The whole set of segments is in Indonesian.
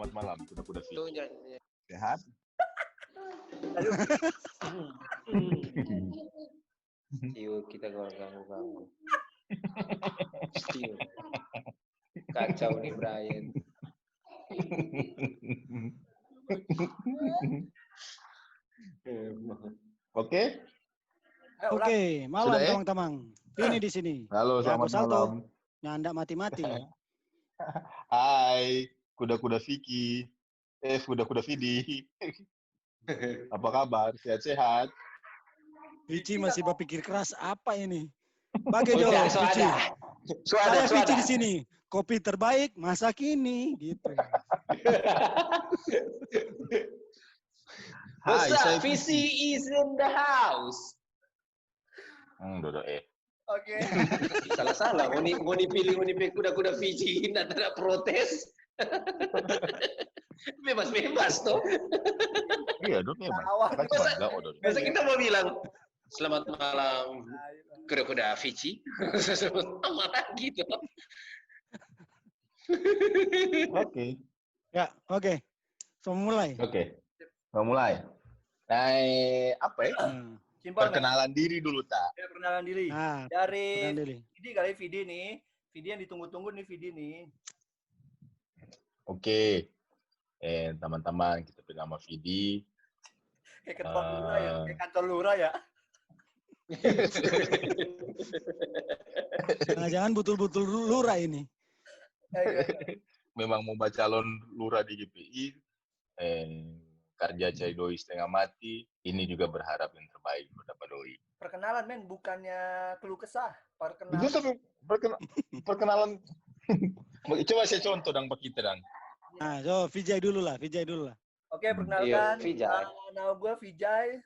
selamat malam. Kuda-kuda Vidi. Tuh nyanyi. Sehat? Yuk kita ganggu. Yuk. Kacau nih Brian. Oke? Oke, malam Sudah, ya? teman-teman. Ini di sini. Halo, selamat malam. Nyanda mati-mati. Hai, kuda-kuda Vicky. Kuda-kuda Vidi. Apa kabar? Sehat-sehat? Vici masih berpikir keras apa ini? Bagi Jo, Vici. Suada. Vici di sini. Kopi terbaik masa kini, gitu. Hai, saya Visi is in the house. Dodo Oke. Salah. Mau dipilih kuda-kuda Fiji, tidak protes. Bebas toh. Iya dong, memang. Masa kita mau bilang selamat malam kuda-kuda Fiji. Sama lagi tuh. Oke. Ya, oke. So, mulai. Oke. Mau mulai. Apa ya? Perkenalan diri dulu, Tak. Ya, perkenalan diri. Nah, Dari perkenalan diri. Vidi kali Vidi nih. Vidi yang ditunggu-tunggu nih Vidi nih. Oke. Teman-teman, kita beri nama Vidi. Kayak ketua lurah ya, kayak kantor lurah ya. Jangan-jangan betul-betul lurah ini. Memang mau baca calon lurah di GPI. Kerja cai doi setengah mati. Ini juga berharap yang terbaik buat dapat doi. Perkenalan men, bukannya keluh kesah. Itu tapi perkenalan. Coba saya contoh dong Pak kita dong. Nah, so Vijay dulu lah. Oke, perkenalkan. Iya, Vijay. Nama gue Vijay,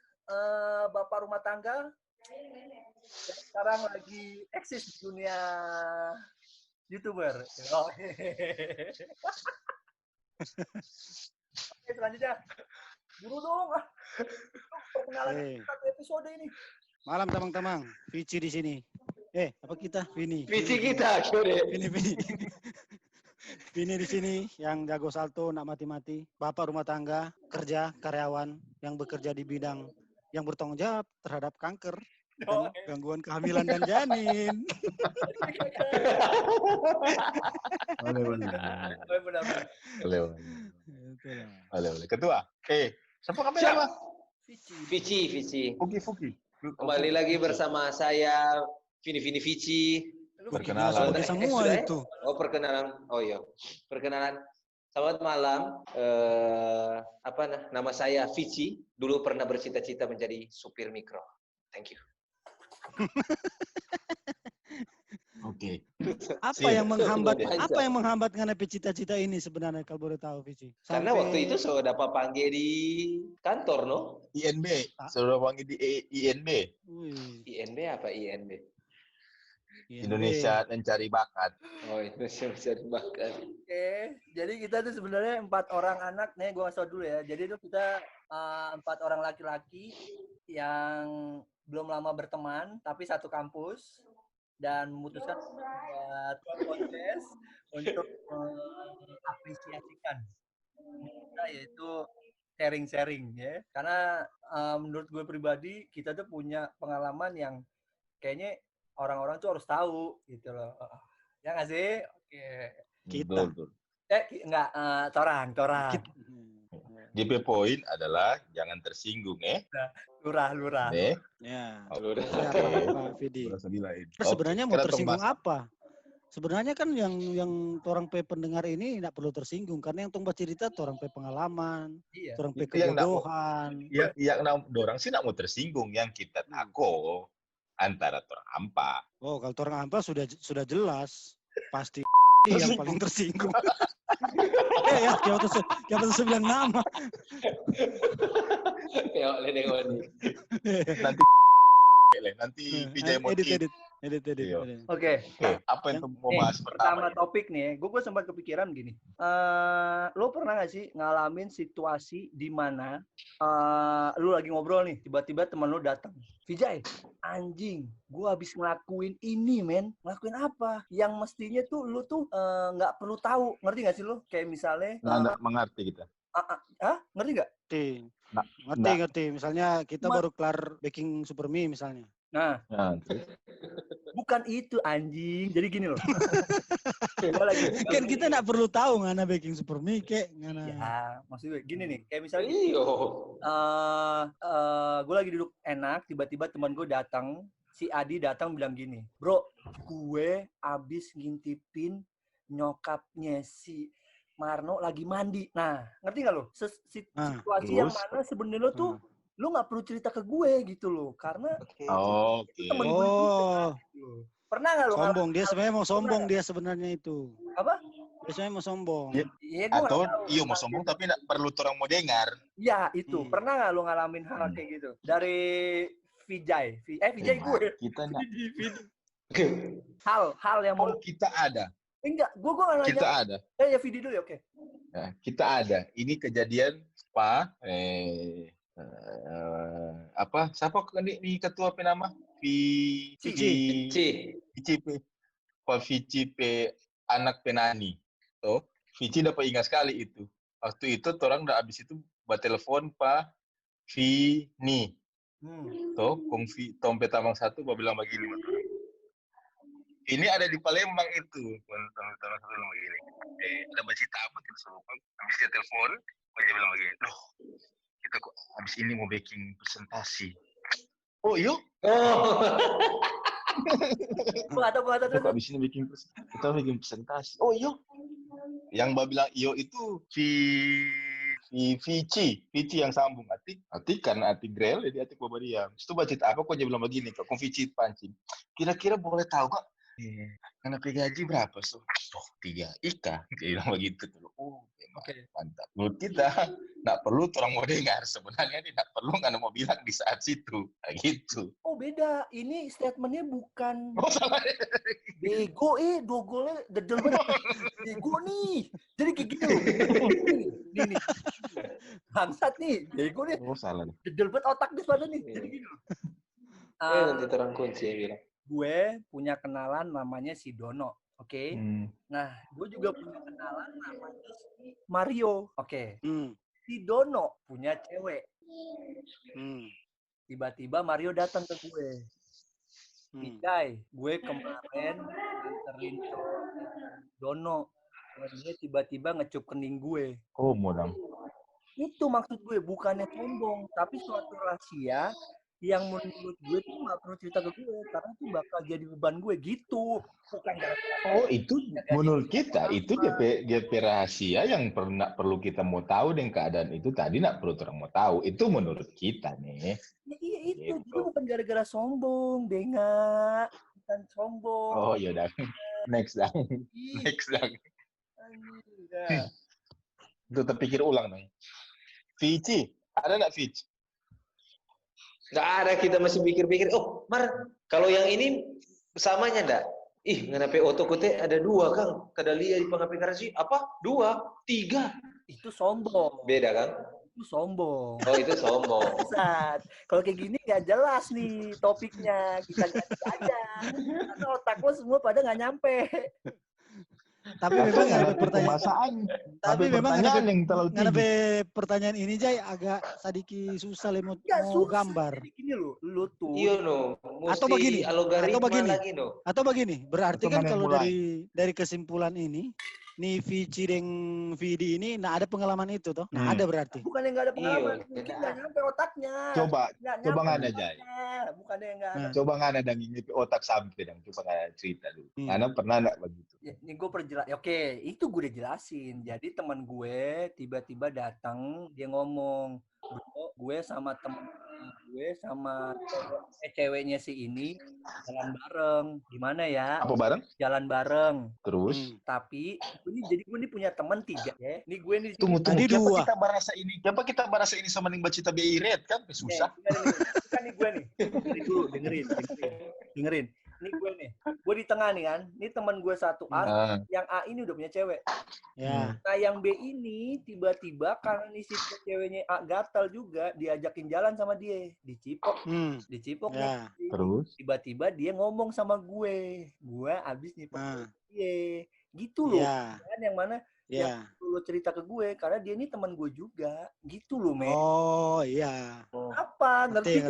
bapak rumah tangga. Yang sekarang lagi eksis di dunia YouTuber. Oke, selanjutnya. Dulu dong. Perkenalan satu episode ini. Malam teman-teman. Vici di sini. Apa kita? Vini. Visi kita, Vini. Vini di sini yang jago salto, nak mati-mati. Bapak rumah tangga, kerja, karyawan yang bekerja di bidang yang bertanggung jawab terhadap kanker dan gangguan kehamilan dan janin. Boleh. Ketua. Siapa kamu nama? Vici. Fuki. Kembali lagi bersama saya Vini Vici. Perkenalan. Semua itu. Perkenalan. Oh iya. Perkenalan. Selamat malam. Nama saya Vici. Dulu pernah bercita-cita menjadi supir mikro. Thank you. Oke. Apa yang menghambat nganepi cita-cita ini sebenarnya kalau boleh tahu Vici? Karena waktu itu sudah dapat panggil di kantor, no? INB. Sudah panggil di INB. INB apa INB? Indonesia Mencari Bakat. Oh, Indonesia Mencari Bakat. Oke, jadi kita tuh sebenarnya 4 orang anak nih, gue kasih dulu ya. Jadi itu kita 4 orang laki-laki yang belum lama berteman, tapi satu kampus dan memutuskan buat podcast untuk mengapresiasikan kita, yaitu sharing ya. Karena menurut gue pribadi kita tuh punya pengalaman yang kayaknya orang-orang tuh harus tahu gitu loh. Ya nggak sih? Oke. Kita. Enggak, torang. JP Point adalah jangan tersinggung, Lurah. Ya. Lurah. Pak Vidi. Sebenarnya mau tersinggung apa? Sebenarnya kan yang orang pendengar ini tidak perlu tersinggung karena yang tong cerita orang pengalaman, orang kebodohan. Yang dorang sih nak mau tersinggung, yang kita takut antara orang ampa. Oh, kalau orang ampa sudah jelas pasti yang paling tersinggung. Jangan bilang nama. Nanti Vijay mau edit. Oke. Apa yang mau bahas pertama topik nih, gue sempat kepikiran gini. Lo pernah nggak sih ngalamin situasi di mana lo lagi ngobrol nih, tiba-tiba teman lo datang, Vijay, anjing, gue habis ngelakuin ini, men. Ngelakuin apa? Yang mestinya tuh lu tuh nggak perlu tahu. Ngerti nggak sih lu? Kayak misalnya... Nggak mengerti kita. Ngerti nggak? Ngerti. Misalnya kita baru kelar baking super mie misalnya. Nah, bukan itu anjing. Jadi gini loh. Kan kita nggak perlu tahu ngana baking super mie kayak ngana. Ya, maksud gue gini nih. Kayak misalnya gue lagi duduk enak, tiba-tiba teman gue datang, si Adi datang bilang gini, bro, gue abis ngintipin nyokapnya si Marno lagi mandi. Nah, ngerti nggak lo? Situasi yang mana sebenarnya tuh lu nggak perlu cerita ke gue gitu loh, karena temen gue juga, gitu. Pernah nggak lo? Sombong, dia sebenarnya mau sombong dia sebenarnya itu. Apa? Dia sebenarnya mau sombong. Ya, atau mau sombong tapi nggak perlu orang mau dengar. Ya itu, pernah nggak lo ngalamin hal kayak gitu? Dari Vijay, Vijay gue. Kita nggak. Hal yang mau kita ada. Enggak, gue nggak nanya. Kita ada. Ya video dulu ya, oke. Nah, kita ada. Ini kejadian siapa ini ketua penama? Vici anak penani. Tuh, Vici dapat ingat sekali itu. Waktu itu orang udah habis itu buat telepon Pak Vini. Tuh, Tompe Tamang 1 gua bilang begini. Ini ada di Palembang itu. Tompe Tamang 1 bilang begini. Ada bercerita apa kita semua? Habis dia telepon, dia bilang begini. Loh, kita kok habis ini mau baking presentasi. Oh, yuk. Kok habis ini kita bikin presentasi. Oh, yuk. Yang Mbak bilang iyo itu Vici yang sambung Atik karena Atik Grel jadi Atik bawa diam. Itu baca apa kok dia bilang begini kok Vici pancing. Kira-kira boleh tahu kok karena gaji berapa so? 3 Ika dia bilang begitu tuh. Mantap. Menurut kita nggak perlu orang mau dengar sebenarnya dia nggak perlu nggak mau bilang di saat situ gitu. Oh beda, ini statementnya bukan bego dogolnya dedel banget bego nih jadi kayak gitu nih bangsat nih bego nih salah dedel banget otak di sana nih jadi gitu nanti terang kunci bilang gue punya kenalan namanya si Dono. Oke. Nah, gue juga punya kenalan namanya si Mario. Oke. Si Dono punya cewek. Tiba-tiba Mario datang ke gue. Vijay, gue kemarin nganterin Dono. Dia tiba-tiba ngecup kening gue. Oh, modal. Itu maksud gue, bukannya sombong, tapi suatu rahasia yang menurut gue tuh nggak perlu cerita ke gue karena itu bakal jadi beban gue gitu. Bukan itu menurut kita itu dia rahasia yang perlu kita mau tahu dan keadaan itu tadi nggak perlu orang mau tahu itu menurut kita nih. Ya, iya itu gitu. Jadi bukan gara-gara sombong, Denga. Bukan sombong. Oh iya dah. Next dah. Itu terpikir ulang nih. Vici, ada nggak Vici? Nggak ada, kita masih pikir-pikir. Oh, Mar, kalau yang ini samanya enggak? Kenapa oto kote ada 2, Kang? Kadalia di pengapi karasi. Apa? 2, 3. Itu sombong. Beda, Kang? Itu sombong. Oh, itu sombong. Kalau kayak gini nggak jelas nih topiknya. Kita ganti aja. Karena otak lo semua pada nggak nyampe. Tapi memang ada pertanyaan. Tapi memang ada pertanyaan ini Jay agak sedikit susah mau gambar. Gini lu tuh. Iya no. Atau begini. Berarti kan kalau dari kesimpulan ini, nih Vici dan Vidi ini ada pengalaman itu toh? Ada berarti. Bukan yang nggak ada pengalaman, mungkin nggak nyampe otaknya. Coba nggak ada Jay. Bukannya nggak ada. Coba nggak ada dan ini otak sampai dan coba nggak cerita dulu. Karena pernah nggak begitu? Ya, ini gue perjelas. Oke, itu gue udah jelasin. Jadi teman gue tiba-tiba datang, dia ngomong, gue sama temen gue sama ceweknya si ini jalan bareng. Gimana ya? Apa bareng? Jalan bareng. Terus? Tapi gue ini punya teman 3 ya. Ini gue nih. Tunggu. Kenapa kita bahasa ini sama ning bacita BI red kan? Susah. Kan nih gue nih. Dengerin. Ini gue nih. Gue di tengah nih kan. Ini teman gue satu A, yang A ini udah punya cewek. Ya. Nah yang B ini tiba-tiba karena nih si ceweknya A gatal juga, diajakin jalan sama dia, dicipok Ya. nih. Terus? Tiba-tiba dia ngomong sama gue abis nyipok dia, gitu loh. Kan yang mana yang lu cerita ke gue, karena dia ini teman gue juga, gitu loh, men. Oh iya. Apa? Ngerti.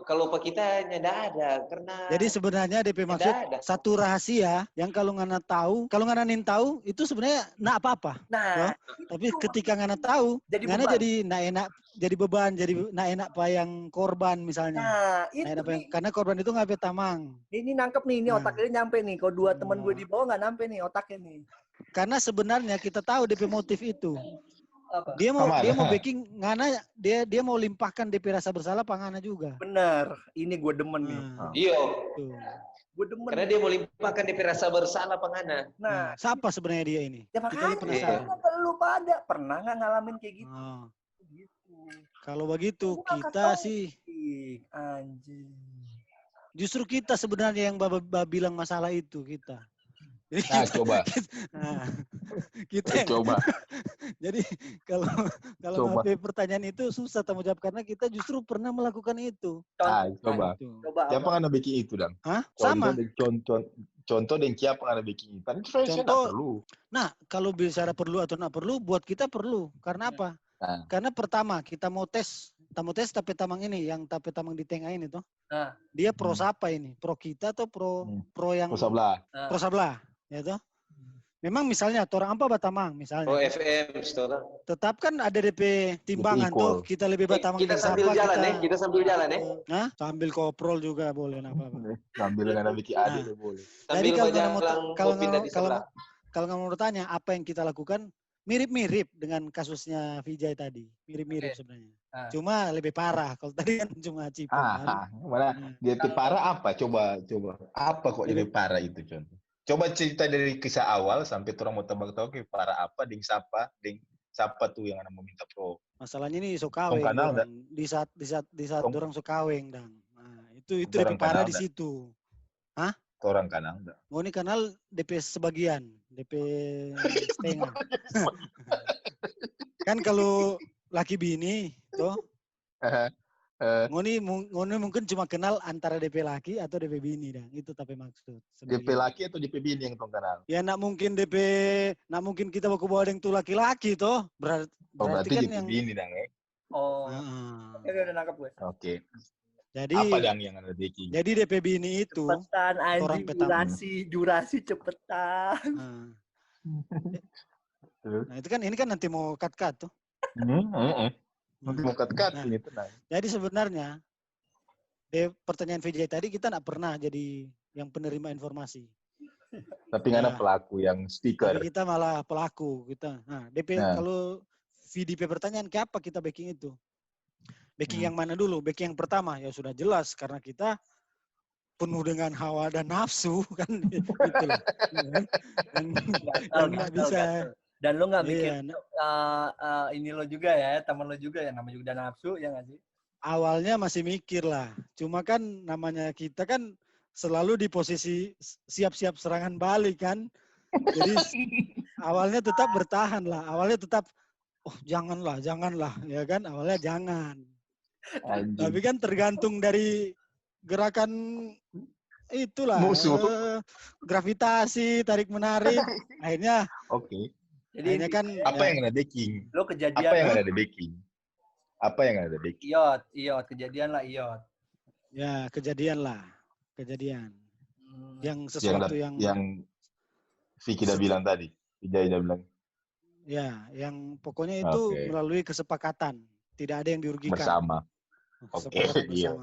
Kalau Pak kita nggak ada karena. Jadi sebenarnya DP maksud satu rahasia yang kalau ngana tahu, kalau ngana nin tahu itu sebenarnya nak apa-apa. Nah, tapi ketika ngana tahu, ngana jadi nak enak, jadi beban, jadi nak enak pak yang korban misalnya. Nah, itu karena korban itu nggak tamang. Ini nangkep nih, ini otaknya nyampe nih. Kalau dua teman gue di bawah nggak nyampe nih otaknya nih. Karena sebenarnya kita tahu DP motif itu. Apa? Dia mau backing ngana, dia mau limpahkan DP rasa bersalah pangana juga. Bener, ini gue demen nih. Iya. Gue demen. Karena dia mau limpahkan DP rasa bersalah pangana. Nah, siapa sebenarnya dia ini? Ya makanya lu pada pernah nggak ngalamin kayak gitu? Gitu. Kalau begitu kita sih anjing. Justru kita sebenarnya yang bilang masalah itu kita. Jadi kita coba. Jadi kalau HP pertanyaan itu susah tanggung jawab karena kita justru pernah melakukan itu. Coba. Siapa kan bikin itu, Dan? Sama. Contoh dan siapa kan bikin itu. Contoh. Perlu. Nah, kalau bicara perlu atau nggak perlu, buat kita perlu. Karena apa? Karena pertama kita mau tes tape tamang ini, yang tape tamang di tengah ini tuh. Dia pro siapa ini? Pro kita atau pro yang pro sablah, ya toh? Memang misalnya orang apa batamang misalnya. Pro FM sekarang. Tetap kan ada DP timbangan tuh, kita lebih batamang kita sambil jalan kita sambil jalan Nah, sambil koprol juga boleh apa-apa. Sambil nggak bikin adik boleh. Jadi kalau kamu mau tanya apa yang kita lakukan, mirip-mirip dengan kasusnya Vijay tadi. Mirip-mirip sebenarnya. Cuma lebih parah. Kalau tadi kan cuma cipok. Mana dia parah apa? Coba. Apa kok lebih parah itu contoh? Coba cerita dari kisah awal sampai orang mau tebak-tebak ke parah apa, ding siapa tuh yang mau minta pro. Masalahnya ini sokaweng. Di saat orang sokaweng, Dang. Nah, itu lebih parah di situ. Hah? Orang kanal enggak. Oh, ini kanal DP sebagian, DP setengah. Kan kalau laki bini tuh ngoni mungkin cuma kenal antara DP laki atau DP bini, Dan. Itu tapi maksud. DP laki atau DP bini yang tong kenal? Ya nak mungkin kita bawa yang tuh laki-laki toh. Berarti kan DP yang bini, Dan. Udah nangkap gue. Oke. Jadi apa yang ada baking? Jadi DP bini itu cepetan anjing, durasi cepetan. Nah, itu kan ini kan nanti mau cut tuh. Nanti mau cut ini tenang. Jadi sebenarnya pertanyaan VJ tadi kita nggak pernah jadi yang penerima informasi. Tapi nggak ada pelaku yang speaker. Tapi kita malah pelaku kita. Nah, kalau VDP pertanyaan ke apa kita backing itu? Backing yang mana dulu? Backing yang pertama ya sudah jelas karena kita penuh dengan hawa dan nafsu kan gitu loh. Dan nggak bisa. Dan lo nggak mikir ini lo juga ya, teman lo juga ya, namanya juga nafsu ya nggak sih? Awalnya masih mikir lah. Cuma kan namanya kita kan selalu di posisi siap-siap serangan balik kan. Jadi awalnya tetap bertahan lah. Awalnya tetap janganlah ya kan. Awalnya jangan. Anjing. Tapi kan tergantung dari gerakan itulah gravitasi tarik menarik akhirnya Jadi kan apa yang ada baking? Lo kejadian apa yang ada baking? Iot kejadian lah. Ya kejadian yang sesuatu yang Vicky udah bilang tadi, Vijay udah bilang. Ya, yang pokoknya itu melalui kesepakatan, tidak ada yang dirugikan. Bersama. Iya.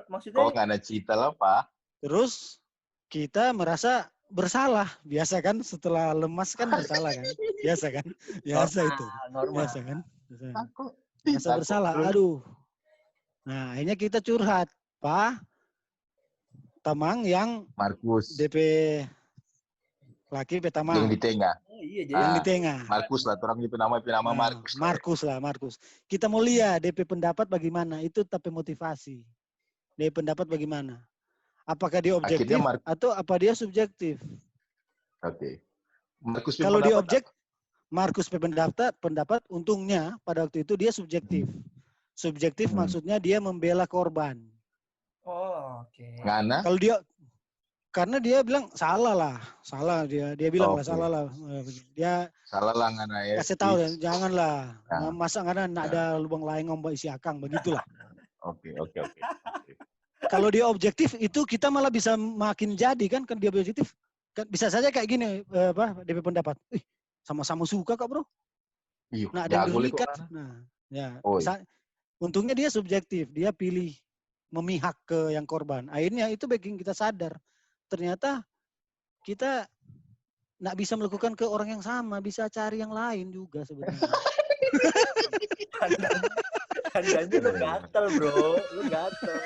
Maksudnya? Kok nggak ada cerita lah, Pak? Terus kita merasa bersalah, biasa kan? Setelah lemas kan bersalah kan? Biasa kan? Biasa itu. Normal. Biasa kan? Merasa bersalah. Aduh. Nah, akhirnya kita curhat, Pak. Tamang yang Markus. DP laki Tamang. Yang di tengah. Yang di tengah. Markus lah, orang DP nama Markus. Markus. Kita mau lihat DP pendapat bagaimana, itu tapi motivasi. DP pendapat bagaimana? Apakah dia objektif Akhirnya atau apa dia subjektif? Oke. Markus Kalau dia pendapat Markus pendapat untungnya pada waktu itu dia subjektif. Subjektif maksudnya dia membela korban. Oh, oke. Ngana? Kalau dia karena dia bilang salah dia bilang lah salah lah. Dia salah lah Ngana ya. kasih tahu janganlah. Masa Ngana ada lubang lain ngombak isi akang begitulah. Oke. Kalau dia objektif itu kita malah bisa makin jadi kan dia objektif kan bisa saja kayak gini DP pendapat. Sama-sama suka kok bro. Nah ada yang berlikat. Nah ya. Untungnya dia subjektif dia pilih memihak ke yang korban. Akhirnya itu bikin kita sadar ternyata kita nggak bisa melakukan ke orang yang sama bisa cari yang lain juga sebenarnya. Anda lu gatel bro, lu gatel.